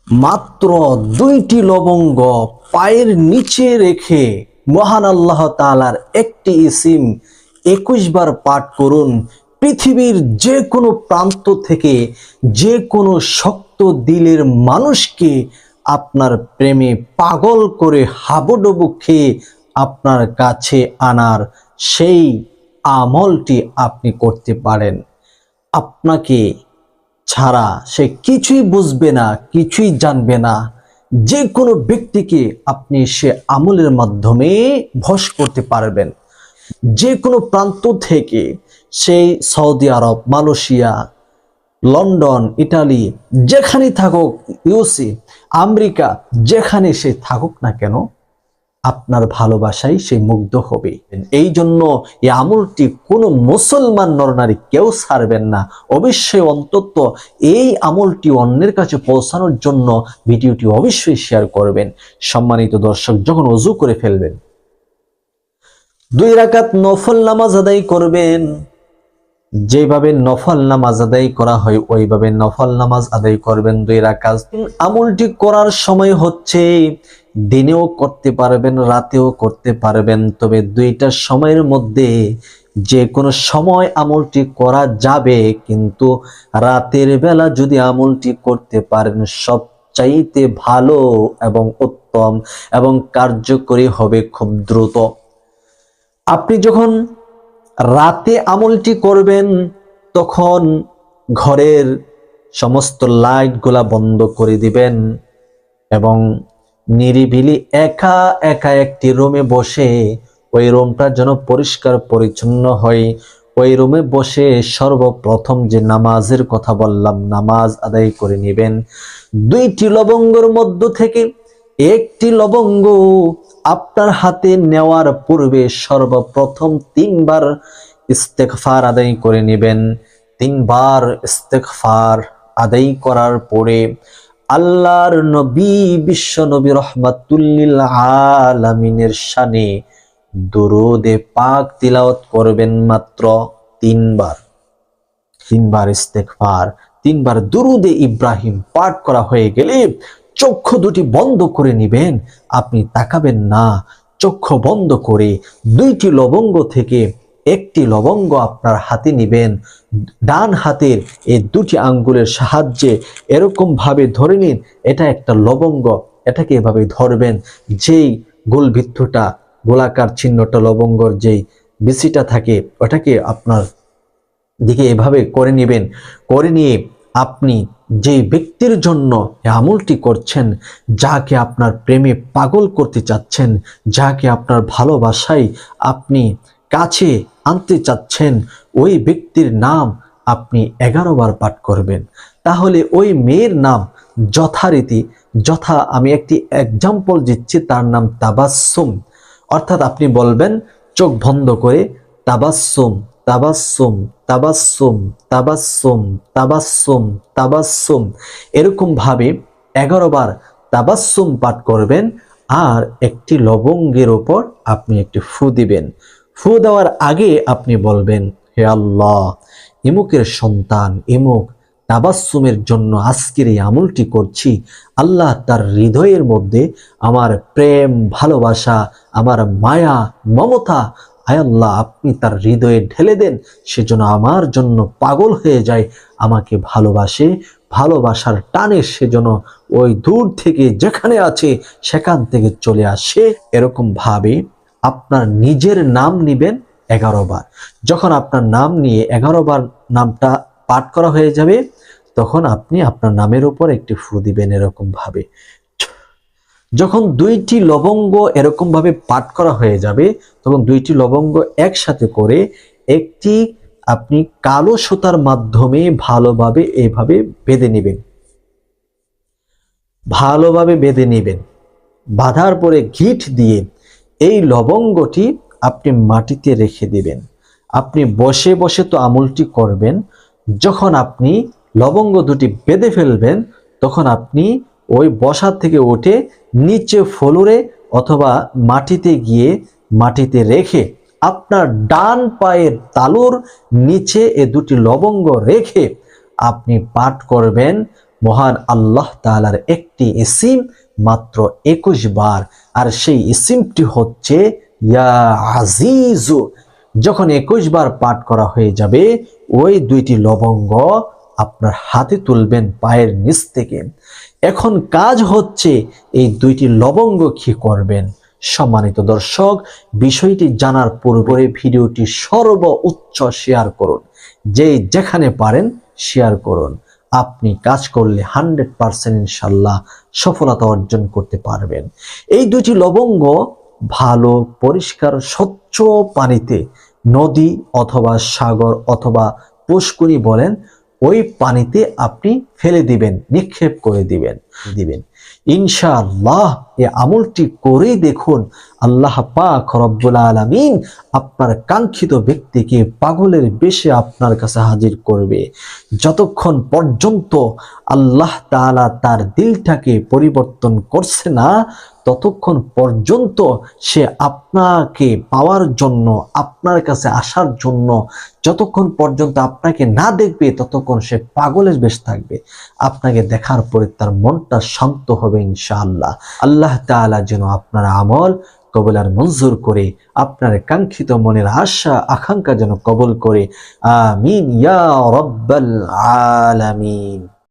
মাত্র 2টি লবঙ্গ পায়ের নিচে রেখে মহান আল্লাহ তাআলার একটি ইসিম 21 বার পাঠ করুন। পৃথিবীর যে কোনো প্রান্ত থেকে যে কোনো শক্ত দিলের মানুষকে আপনার প্রেমে পাগল করে হাবুডুবু খেয়ে আপনার কাছে আনার সেই আমলটি আপনি করতে পারেন। আপনাকে ছাড়া সে কিছুই বুঝবে না, কিছুই জানবে না। যে কোনো ব্যক্তিকে আপনি সে আমলের মাধ্যমে বশ করতে পারবেন। যে কোনো প্রান্ত থেকে, সেই সৌদি আরব, মালয়েশিয়া, লন্ডন, ইটালি, যেখানে থাকুক, ইউসি, আমেরিকা, যেখানে সে থাকুক না কেন, আপনার ভালোবাসায় সে মুগ্ধ হবে। এই জন্য এই আমলটি কোনো মুসলমান নরনারী কেউ ছাড়বেন না। অবশ্যই অন্তত এই আমলটি অন্যের কাছে পৌঁছানোর জন্য ভিডিওটি অবশ্যই শেয়ার করবেন। সম্মানিত দর্শক, যখন ওযু করে ফেলবেন, 2 রাকাত নফল নামাজ আদায় করবেন। যেভাবে নফল নামাজ আদায় করা হয় ওইভাবে নফল নামাজ আদায় করবেন 2 রাকাত। আমলটি করার সময় হচ্ছে দিনেও করতে পারবেন, রাতেও করতে পারবেন, তবে 2টা সময়ের মধ্যে যে কোনো সময় আমলটি করা যাবে, কিন্তু রাতের বেলা যদি আমলটি করতে পারেন সবচাইতে ভালো এবং উত্তম এবং কার্যকরী হবে খুব দ্রুত। আপনি যখন রাতে আমলটি করবেন তখন ঘরের সমস্ত লাইটগুলা বন্ধ করে দিবেন এবং নিরিবিলি একা একা একটি রুমে বসে, ওই রুমটা যেন পরিষ্কার পরিচ্ছন্ন হয়, ওই রুমে বসে সর্বপ্রথম যে নামাজের কথা বললাম নামাজ আদায় করে নেবেন। 2টি লবঙ্গের মধ্য থেকে একটি লবঙ্গ আপনার হাতে নেওয়ার পূর্বে সর্বপ্রথম 3 বার ইস্তেগফার আদায় করে নেবেন। 3 বার ইস্তেগফার আদায় করার পরে আল্লাহর নবী, বিশ্ব নবী রহমাতুল লিল আলামিনের শানে দুরূদে পাক তিলাওয়াত করবেন মাত্র 3 বার। 3 বার ইস্তেগফার, 3 বার দুরূদে ইব্রাহিম পাঠ করা হয়ে গেলে চক্ষু দুটি বন্ধ করে নেবেন। আপনি তাকাবেন না, চক্ষু বন্ধ করে 2টি লবঙ্গ থেকে একটি লবঙ্গ আপনার হাতে নেবেন। ডান হাতের এই 2টি আঙ্গুলের সাহায্যে এরকম ভাবে ধরে নিন, এটা একটা লবঙ্গ, এটাকে এভাবে ধরবেন। যেই গোলবৃত্তটা, গোলাকার চিহ্নটা, লবঙ্গর যেই বিচিটা থাকে ওটাকে আপনার দিকে এভাবে করে নেবেন। করে নিয়ে আপনি যে ব্যক্তির জন্য আমলটি করছেন, যাকে আপনার প্রেমে পাগল করতে চাচ্ছেন, যাকে আপনার ভালোবাসায় আপনি কাছে আনতে চাচ্ছেন, ওই ব্যক্তির নাম আপনি 11 বার পাঠ করবেন। তাহলে ওই মেয়ের নাম যথারীতি, আমি একটি এক্সাম্পল দিচ্ছি, তার নাম তাবাসসুম। অর্থাৎ আপনি বলবেন চোখ বন্ধ করে তাবাসসুম, তাবাসসুম, তাবাসসুম, তাবাসসুম, তাবাসসুম, তাবাসসুম, এরকম ভাবে 11 বার তাবাসসুম পাঠ করবেন। আর একটি লবঙ্গের উপর আপনি একটি ফু দিবেন। ফু দেওয়ার আগে আপনি বলবেন, হে আল্লাহ, ইমুকের সন্তান ইমুক তাবাসসুমের জন্য আজকের এই আমলটি করছি। আল্লাহ তার হৃদয়ের মধ্যে আমার প্রেম, ভালোবাসা, আমার মায়া, মমতা, হায় আল্লাহ আপনি তার হৃদয়ে ঢেলে দেন, সেজন্য আমার জন্য পাগল হয়ে যায়, আমাকে ভালোবাসে, ভালোবাসার টানে সেজন্য ওই দূর থেকে যেখানে আছে সেখান থেকে চলে আসে। এরকম ভাবে আপনার নিজের নাম নিবেন 11 বার। যখন আপনার নাম নিয়ে 11 বার নামটা পাঠ করা হয়ে যাবে, তখন আপনি আপনার নামের উপর একটি ফু দিবেন এরকম ভাবে। যখন 2টি লবঙ্গ এরকম ভাবে পাঠ করা হয়ে যাবে, তখন 2টি লবঙ্গ একসাথে করে একটি আপনি কালো সুতার মাধ্যমে ভালোভাবে এভাবে বেঁধে নেবেন। ভালোভাবে বেঁধে নেবেন। বাঁধার পরে গিঁট দিয়ে এই লবঙ্গটি আপনি মাটিতে রেখে দিবেন। আপনি বসে বসে তো আমলটি করবেন। যখন আপনি লবঙ্গ দুটি বেঁধে ফেলবেন, তখন আপনি ওই বসা থেকে উঠে নিচে ফ্লোরে অথবা মাটিতে গিয়ে মাটিতে রেখে আপনার ডান পায়ের তালুর নিচে এই 2টি লবঙ্গ রেখে আপনি পাঠ করবেন, মহান আল্লাহ তাআলার একটি ইসিম মাত্র 21 বার, আর সেই ইসিমটি হচ্ছে ইয়া আজিজু। যখন 21 বার পাঠ করা হয়ে যাবে, ওই দুইটি লবঙ্গ আপনার হাতে তুলবেন পায়ের নিচ থেকে। এখন কাজ হচ্ছে এই দুইটি লবঙ্গ কি করবেন। সম্মানিত দর্শক, বিষয়টি জানার পূর্বে ভিডিওটি সর্বোচ্চ শেয়ার করুন, যেখানে পারেন শেয়ার করুন। আপনি কাজ করলে 100% ইনশাল্লাহ সফলতা অর্জন করতে পারবেন। এই দুইটি লবঙ্গ ভালো পরিষ্কার স্বচ্ছ পানিতে, নদী অথবা সাগর অথবা পুষ্করী বলেন, ওই পানিতে আপনি ফেলে দিবেন, নিক্ষেপ করে দিবেন। ইনশাআল্লাহ এই আমলটি করেই দেখুন, আল্লাহ পাক রব্বুল আলামিন আপনার কাঙ্ক্ষিত ব্যক্তিকে পাগলের বেশে আপনার কাছে হাজির করবে। যতক্ষণ পর্যন্ত আল্লাহ তাআলা তার দিলটাকে পরিবর্তন করছে না, ততক্ষণ পর্যন্ত সে আপনাকে পাওয়ার জন্য, আপনার কাছে আসার জন্য, যতক্ষণ পর্যন্ত আপনাকে না দেখবে ততক্ষণ সে পাগলের বেশ থাকবে। আপনাকে দেখার পরে তার মনটা শান্ত হবে ইনশাআল্লাহ। আল্লাহ তাআলা যেন আপনার আমল কবুল আর মঞ্জুর করে, আপনার কাঙ্ক্ষিত মনের আশা আকাঙ্ক্ষা যেন কবুল করে। আমিন ইয়া রাব্বাল আলামিন।